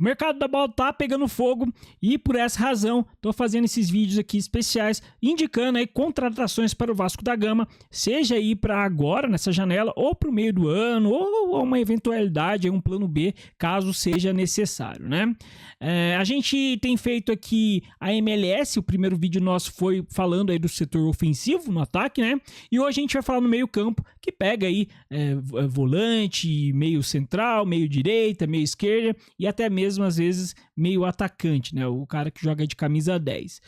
O mercado da bola tá pegando fogo e por essa razão tô fazendo esses vídeos aqui especiais indicando aí contratações para o Vasco da Gama, seja aí para agora nessa janela ou para o meio do ano ou uma eventualidade, um plano B, caso seja necessário, né? A gente tem feito aqui a MLS, o primeiro vídeo nosso foi falando aí do setor ofensivo no ataque, né? E hoje a gente vai falar no meio campo, que pega aí volante, meio central, meio direita, meio esquerda e até mesmo às vezes meio atacante, né? O cara que joga de camisa 10.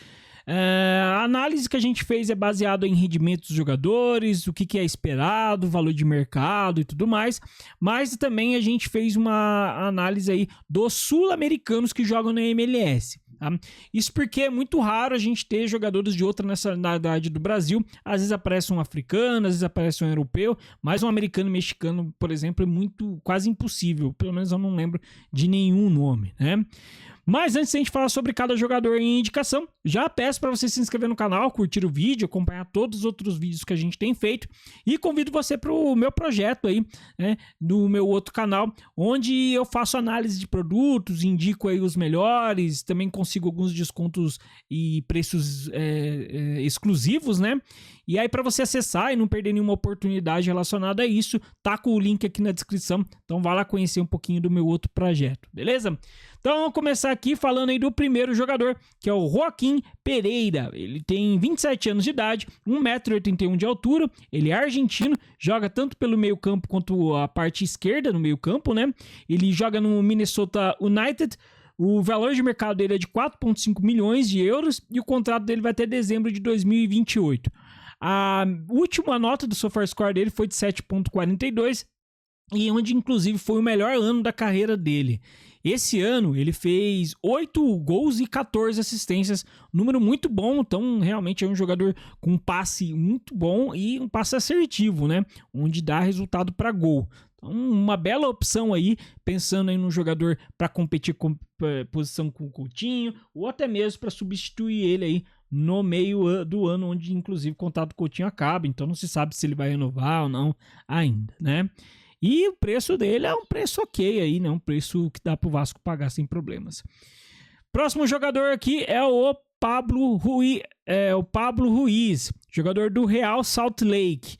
A análise que a gente fez é baseada em rendimentos dos jogadores, o que é esperado, valor de mercado e tudo mais, mas também a gente fez uma análise aí dos sul-americanos que jogam na MLS. Tá? Isso porque é muito raro a gente ter jogadores de outra nacionalidade do Brasil. Às vezes aparece um africano, às vezes aparece um europeu, mas um americano e mexicano, por exemplo, é quase impossível. Pelo menos eu não lembro de nenhum nome, né? Mas antes de a gente falar sobre cada jogador em indicação, já peço para você se inscrever no canal, curtir o vídeo, acompanhar todos os outros vídeos que a gente tem feito e convido você para o meu projeto aí, né, do meu outro canal, onde eu faço análise de produtos, indico aí os melhores, também consigo alguns descontos e preços exclusivos, né? E aí para você acessar e não perder nenhuma oportunidade relacionada a isso, tá com o link aqui na descrição, então vá lá conhecer um pouquinho do meu outro projeto, beleza? Então vamos começar aqui falando aí do primeiro jogador, que é o Joaquim Pereira. Ele tem 27 anos de idade, 1,81 m de altura, ele é argentino, joga tanto pelo meio campo quanto a parte esquerda no meio campo, né? Ele joga no Minnesota United. O valor de mercado dele é de 4,5 milhões de euros e o contrato dele vai até dezembro de 2028. A última nota do SofaScore dele foi de 7,42 e onde inclusive foi o melhor ano da carreira dele. Esse ano ele fez 8 gols e 14 assistências, número muito bom, então realmente é um jogador com um passe muito bom e um passe assertivo, né? Onde dá resultado para gol. Então, uma bela opção aí, pensando em um jogador para competir com posição com o Coutinho, ou até mesmo para substituir ele aí no meio do ano, onde inclusive o contrato do Coutinho acaba, então não se sabe se ele vai renovar ou não ainda, né? E o preço dele é um preço ok aí, né? Um preço que dá pro Vasco pagar sem problemas. Próximo jogador aqui é o Pablo Ruiz, jogador do Real Salt Lake.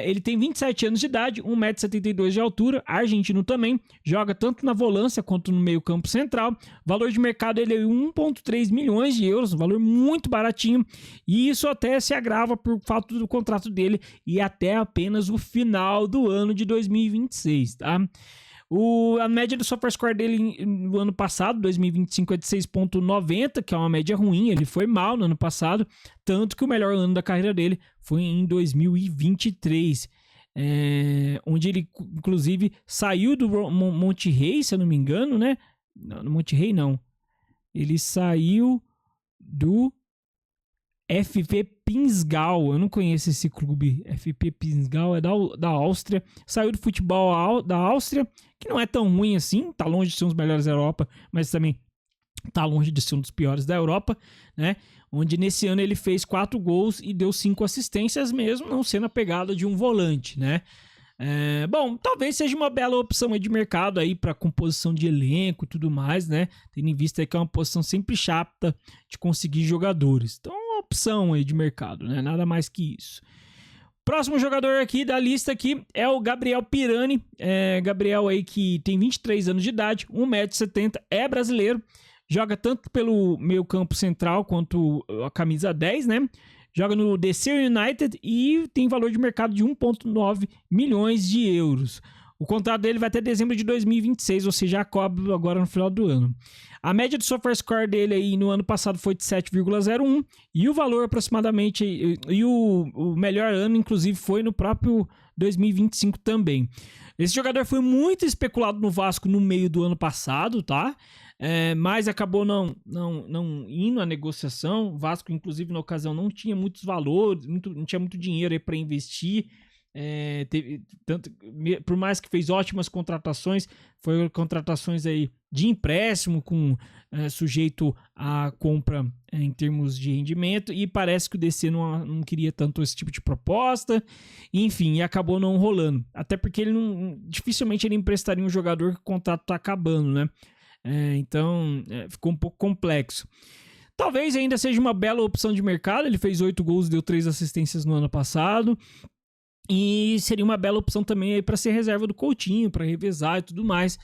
Ele tem 27 anos de idade, 1,72 m de altura, argentino também, joga tanto na volância quanto no meio campo central. Valor de mercado ele é 1,3 milhões de euros, um valor muito baratinho, e isso até se agrava por falta do contrato dele e até apenas o final do ano de 2026, tá? A média do SofaScore dele no ano passado, 2025, é de 6,90, que é uma média ruim. Ele foi mal no ano passado, tanto que o melhor ano da carreira dele foi em 2023, onde ele, inclusive, saiu do Monterrey, se eu não me engano, né? Não, no Monterrey não. Ele saiu do FP Pinzgau, eu não conheço esse clube. FP Pinzgau é da Áustria. Saiu do futebol da Áustria, que não é tão ruim assim, tá longe de ser um dos melhores da Europa, mas também tá longe de ser um dos piores da Europa, né? Onde nesse ano ele fez 4 gols e deu 5 assistências, mesmo não sendo a pegada de um volante, né? Bom, talvez seja uma bela opção aí de mercado aí para composição de elenco e tudo mais, né? Tendo em vista aí que é uma posição sempre chata de conseguir jogadores. Então, opção aí de mercado, né? Nada mais que isso. Próximo jogador aqui da lista aqui é o Gabriel Pirani. Gabriel aí que tem 23 anos de idade, 1,70 m, é brasileiro, joga tanto pelo meio campo central quanto a camisa 10, né? Joga no DC United e tem valor de mercado de 1,9 milhões de euros. O contrato dele vai até dezembro de 2026, ou seja, cobre agora no final do ano. A média do SofaScore dele aí no ano passado foi de 7,01 e o valor aproximadamente, e o melhor ano inclusive foi no próprio 2025 também. Esse jogador foi muito especulado no Vasco no meio do ano passado, tá? Mas acabou não indo à negociação. O Vasco, inclusive, na ocasião não tinha muitos valores, não tinha muito dinheiro aí para investir. Por mais que fez ótimas contratações, foram contratações aí de empréstimo sujeito à compra em termos de rendimento, e parece que o DC não queria tanto esse tipo de proposta, enfim, e acabou não rolando, até porque dificilmente ele emprestaria um jogador que o contrato tá acabando, né? Então ficou um pouco complexo. Talvez ainda seja uma bela opção de mercado. Ele fez 8 gols e deu 3 assistências no ano passado. E seria uma bela opção também para ser reserva do Coutinho, para revezar e tudo mais.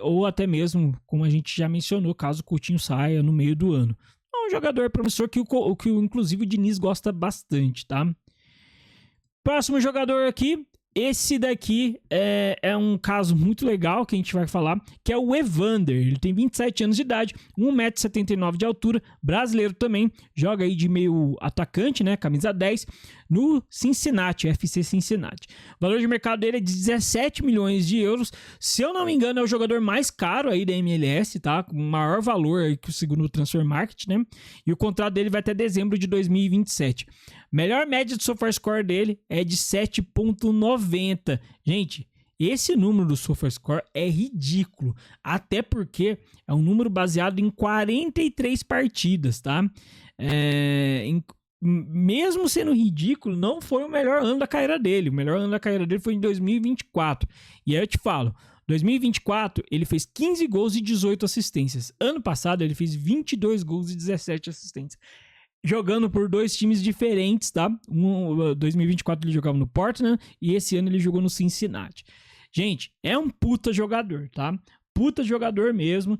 Ou até mesmo, como a gente já mencionou, caso o Coutinho saia no meio do ano. É um jogador promissor que inclusive o Diniz gosta bastante, tá? Próximo jogador aqui. Esse daqui é um caso muito legal que a gente vai falar, que é o Evander. Ele tem 27 anos de idade, 1,79 m de altura, brasileiro também, joga aí de meio atacante, né, camisa 10, no Cincinnati, FC Cincinnati. O valor de mercado dele é de 17 milhões de euros. Se eu não me engano, é o jogador mais caro aí da MLS, tá? Com maior valor aí que o segundo Transfer Market, né? E o contrato dele vai até dezembro de 2027. Melhor média do SofaScore dele é de 7,90. Gente, esse número do SofaScore é ridículo. Até porque é um número baseado em 43 partidas, tá? Mesmo sendo ridículo, não foi o melhor ano da carreira dele. O melhor ano da carreira dele foi em 2024. E aí eu te falo, 2024 ele fez 15 gols e 18 assistências. Ano passado ele fez 22 gols e 17 assistências. Jogando por 2 times diferentes, tá? 2024 ele jogava no Portland e esse ano ele jogou no Cincinnati. Gente, é um puta jogador, tá? Puta jogador mesmo.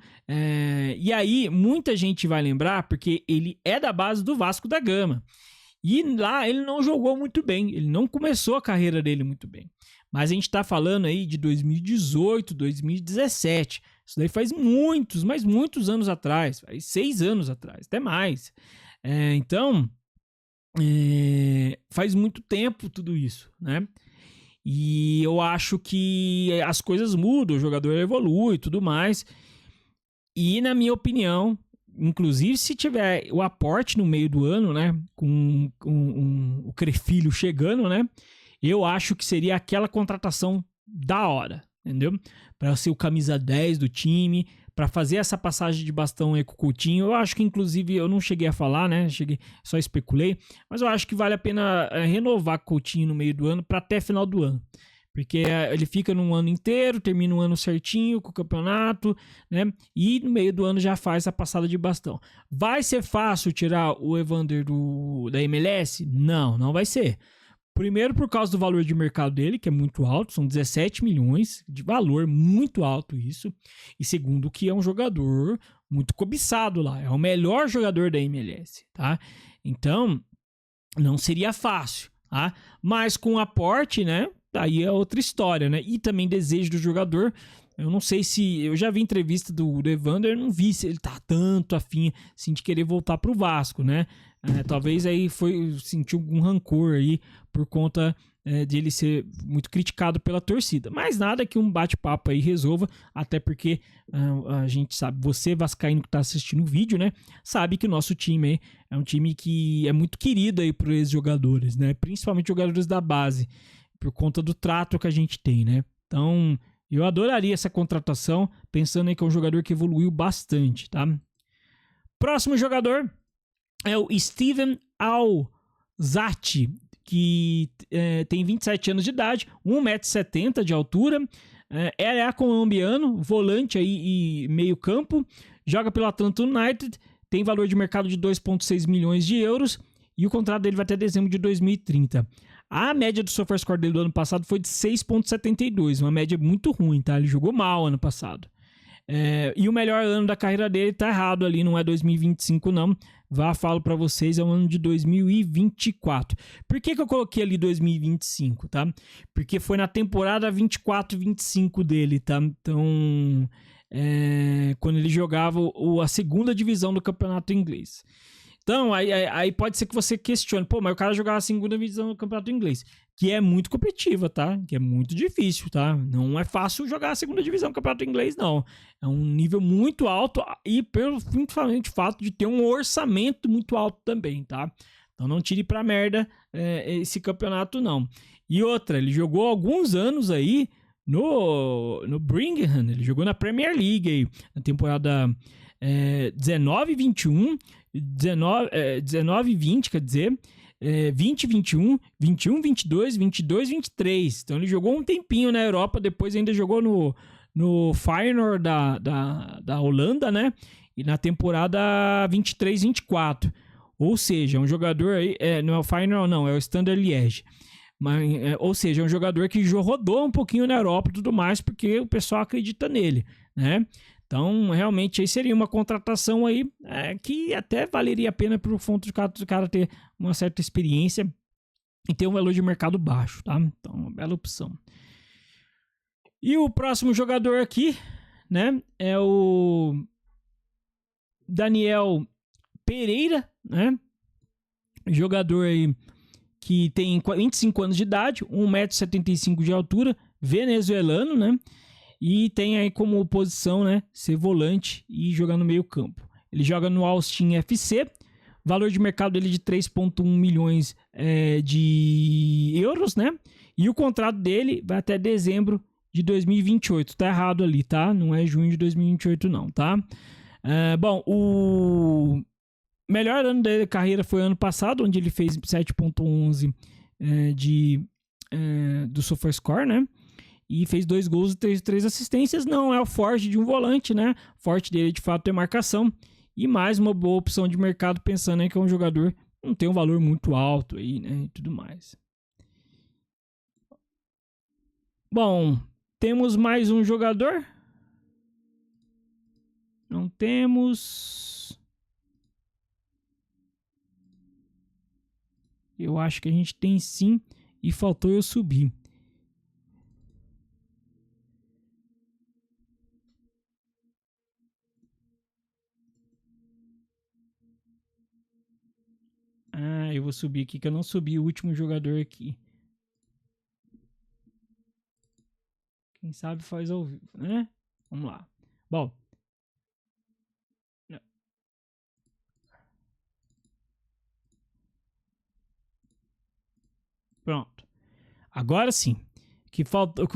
E aí, muita gente vai lembrar porque ele é da base do Vasco da Gama. E lá ele não jogou muito bem. Ele não começou a carreira dele muito bem. Mas a gente tá falando aí de 2018, 2017. Isso daí faz muitos anos atrás. Faz 6 anos atrás, até mais. Então, faz muito tempo tudo isso, né? E eu acho que as coisas mudam, o jogador evolui e tudo mais. E na minha opinião, inclusive se tiver o aporte no meio do ano, né? Com o Crefilho chegando, né? Eu acho que seria aquela contratação da hora, entendeu? Para ser o camisa 10 do time, para fazer essa passagem de bastão aí com o Coutinho. Eu acho que, inclusive, eu não cheguei a falar, né? Só especulei. Mas eu acho que vale a pena renovar com o Coutinho no meio do ano para até final do ano. Porque ele fica num ano inteiro, termina um ano certinho com o campeonato, né? E no meio do ano já faz a passada de bastão. Vai ser fácil tirar o Evander da MLS? Não, não vai ser. Primeiro por causa do valor de mercado dele, que é muito alto, são 17 milhões de valor, muito alto isso. E segundo que é um jogador muito cobiçado lá, é o melhor jogador da MLS, tá? Então, não seria fácil, tá? Mas com aporte, né, aí é outra história, né? E também desejo do jogador. Eu não sei se... Eu já vi entrevista do Evander, não vi se ele tá tanto afim assim, de querer voltar pro Vasco, né? Talvez aí sentiu algum rancor aí por conta de ele ser muito criticado pela torcida. Mas nada que um bate-papo aí resolva, até porque a gente sabe, você vascaíno que tá assistindo o vídeo, né? Sabe que o nosso time aí é um time que é muito querido aí por esses jogadores, né? Principalmente jogadores da base, por conta do trato que a gente tem, né? Então... eu adoraria essa contratação, pensando em que é um jogador que evoluiu bastante, tá? Próximo jogador é o Steven Alzate, que tem 27 anos de idade, 1,70 m de altura, é colombiano, volante aí e meio campo, joga pelo Atlanta United, tem valor de mercado de 2,6 milhões de euros e o contrato dele vai até dezembro de 2030. A média do SofaScore dele do ano passado foi de 6,72, uma média muito ruim, tá? Ele jogou mal ano passado. E o melhor ano da carreira dele tá errado ali, não é 2025 não. Falo pra vocês, é o ano de 2024. Por que eu coloquei ali 2025, tá? Porque foi na temporada 24-25 dele, tá? Então, quando ele jogava a segunda divisão do campeonato inglês. Então, aí pode ser que você questione, pô, mas o cara jogava a segunda divisão do campeonato inglês, que é muito competitiva, tá? Que é muito difícil, tá? Não é fácil jogar a segunda divisão do campeonato inglês, não. É um nível muito alto e principalmente o fato de ter um orçamento muito alto também, tá? Então não tire pra merda esse campeonato, não. E outra, ele jogou alguns anos aí no Birmingham, ele jogou na Premier League aí, na temporada 19-21, 19-20, quer dizer, 20-21, 21-22, 22-23. Então ele jogou um tempinho na Europa, depois ainda jogou no Feyenoord da Holanda, né? E na temporada 23-24. Ou seja, um jogador aí, não é o Feyenoord não, é o Standard Liège. Mas, ou seja, é um jogador que rodou um pouquinho na Europa e tudo mais, porque o pessoal acredita nele, né? Então, realmente, aí seria uma contratação aí que até valeria a pena pro fundo do cara ter uma certa experiência e ter um valor de mercado baixo, tá? Então, uma bela opção. E o próximo jogador aqui, né, é o Daniel Pereira, né? Jogador aí que tem 25 anos de idade, 1,75 m de altura, venezuelano, né? E tem aí como posição, né, ser volante e jogar no meio campo. Ele joga no Austin FC, valor de mercado dele de 3,1 milhões de euros, né? E o contrato dele vai até dezembro de 2028. Tá errado ali, tá? Não é junho de 2028 não, tá? Bom, o melhor ano da carreira foi ano passado, onde ele fez 7,11 do SofaScore, né? E fez 2 gols e 3 assistências. Não é o forte de um volante, né? O forte dele, de fato, é marcação. E mais uma boa opção de mercado, pensando aí que é um jogador que não tem um valor muito alto aí, né? E tudo mais. Bom, temos mais um jogador? Não temos. Eu acho que a gente tem sim. E faltou eu subir. Eu vou subir aqui, que eu não subi o último jogador aqui. Quem sabe faz ao vivo, né? Vamos lá. Bom. Pronto. Agora sim. Que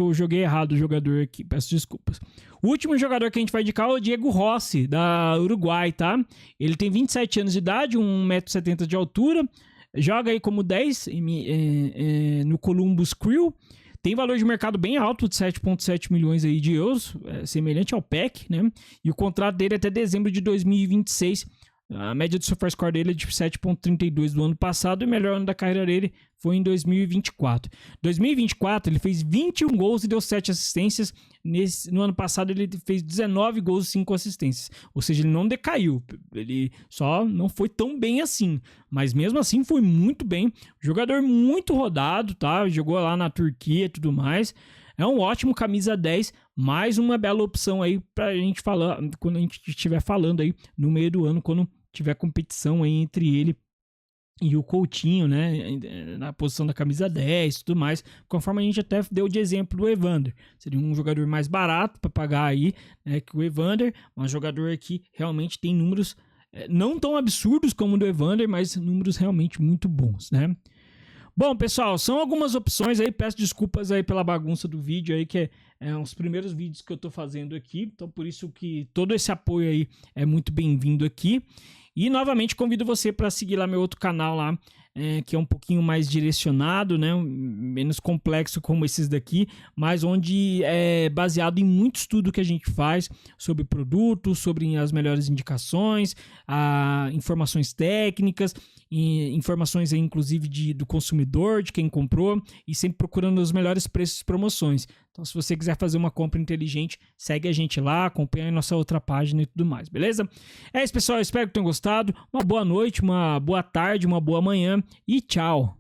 eu joguei errado o jogador aqui. Peço desculpas. O último jogador que a gente vai indicar é o Diego Rossi, da Uruguai, tá? Ele tem 27 anos de idade, 1,70 m de altura. Joga aí como 10 no Columbus Crew. Tem valor de mercado bem alto, de 7,7 milhões aí de euros, semelhante ao PEC, né? E o contrato dele é até dezembro de 2026. A média do SofaScore dele é de 7,32 do ano passado e o melhor ano da carreira dele foi em 2024. 2024 ele fez 21 gols e deu 7 assistências. No ano passado ele fez 19 gols e 5 assistências. Ou seja, ele não decaiu. Ele só não foi tão bem assim. Mas mesmo assim foi muito bem. Jogador muito rodado, tá? Jogou lá na Turquia e tudo mais. É um ótimo camisa 10, mais uma bela opção aí pra gente falar, quando a gente estiver falando aí no meio do ano, quando tiver competição aí entre ele e o Coutinho, né, na posição da camisa 10 e tudo mais, conforme a gente até deu de exemplo do Evander. Seria um jogador mais barato para pagar aí, né, que o Evander, um jogador que realmente tem números não tão absurdos como o do Evander, mas números realmente muito bons, né? Bom, pessoal, são algumas opções aí, peço desculpas aí pela bagunça do vídeo aí, que é os primeiros vídeos que eu tô fazendo aqui, então por isso que todo esse apoio aí é muito bem-vindo aqui. E novamente convido você para seguir lá meu outro canal lá, que é um pouquinho mais direcionado, né? Menos complexo como esses daqui, mas onde é baseado em muito estudo que a gente faz sobre produtos, sobre as melhores indicações, informações técnicas, informações aí, inclusive do consumidor, de quem comprou, e sempre procurando os melhores preços e promoções. Então, se você quiser fazer uma compra inteligente, segue a gente lá, acompanha a nossa outra página e tudo mais, beleza? É isso, pessoal. Espero que tenham gostado. Uma boa noite, uma boa tarde, uma boa manhã e tchau!